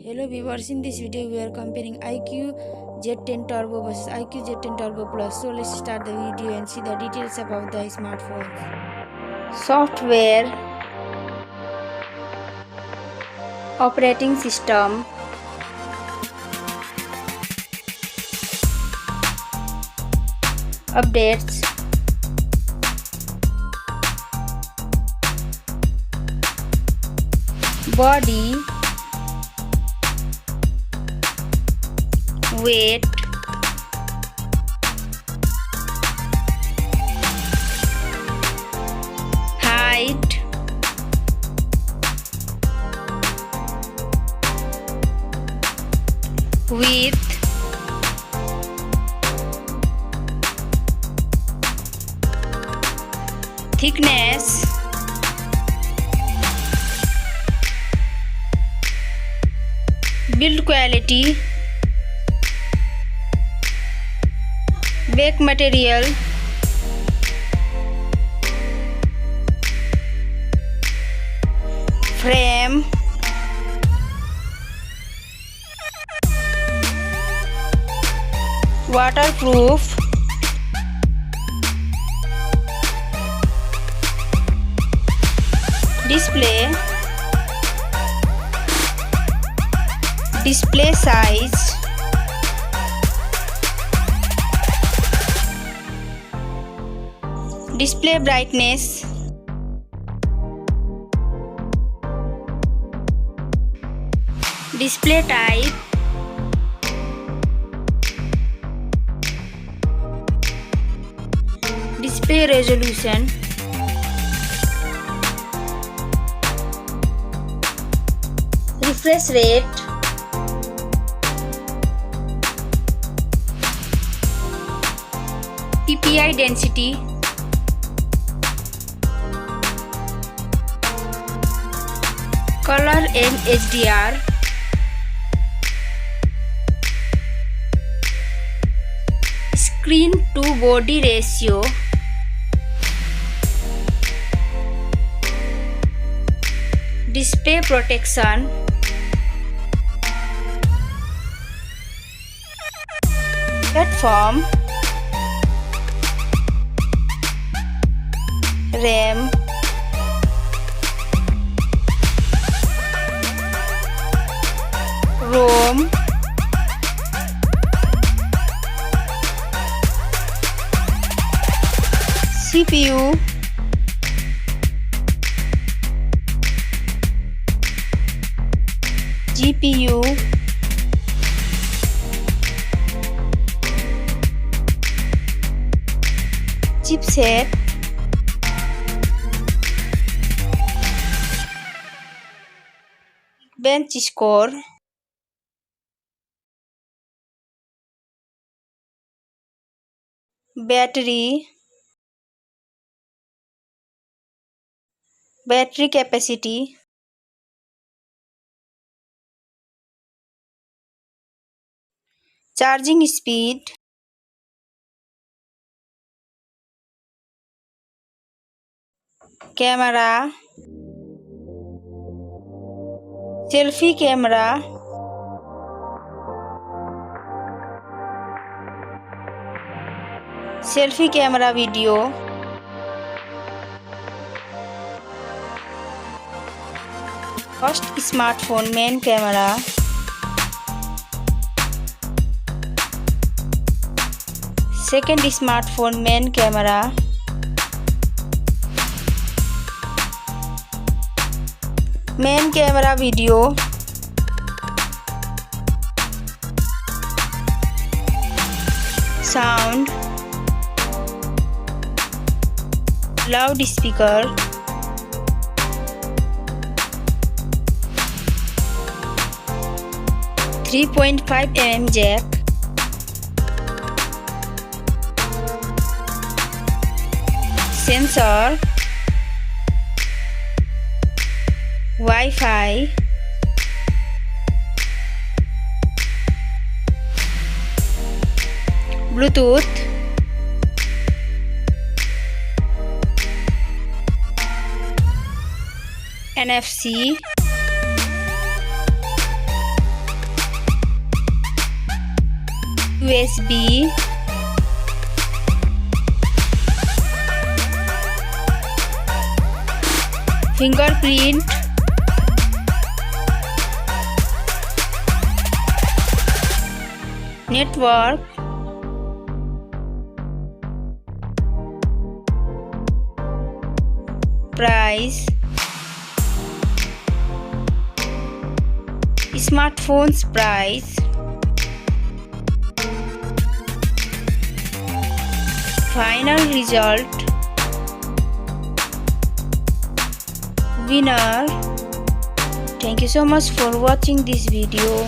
Hello viewers, in this video we are comparing iQOO Z10 Turbo versus iQOO Z10 Turbo Plus. So let's start the video and see the details about the smartphones. Software, operating system, updates, body, weight, height, width, thickness, build quality, back material, frame, waterproof, display size, display brightness, display type, display resolution, refresh rate, PPI density, color and HDR, screen to body ratio, display protection, platform, RAM, ROM, CPU, GPU, chipset, Geekbench Score, battery capacity, charging speed, camera, selfie camera, video, first smartphone main camera, second smartphone main camera, main camera video, sound, loudspeaker, .5mm jack, sensor, Wi-Fi, Bluetooth, NFC, USB, fingerprint, network, price, smartphone's price, final result, winner. Thank you so much for watching this video.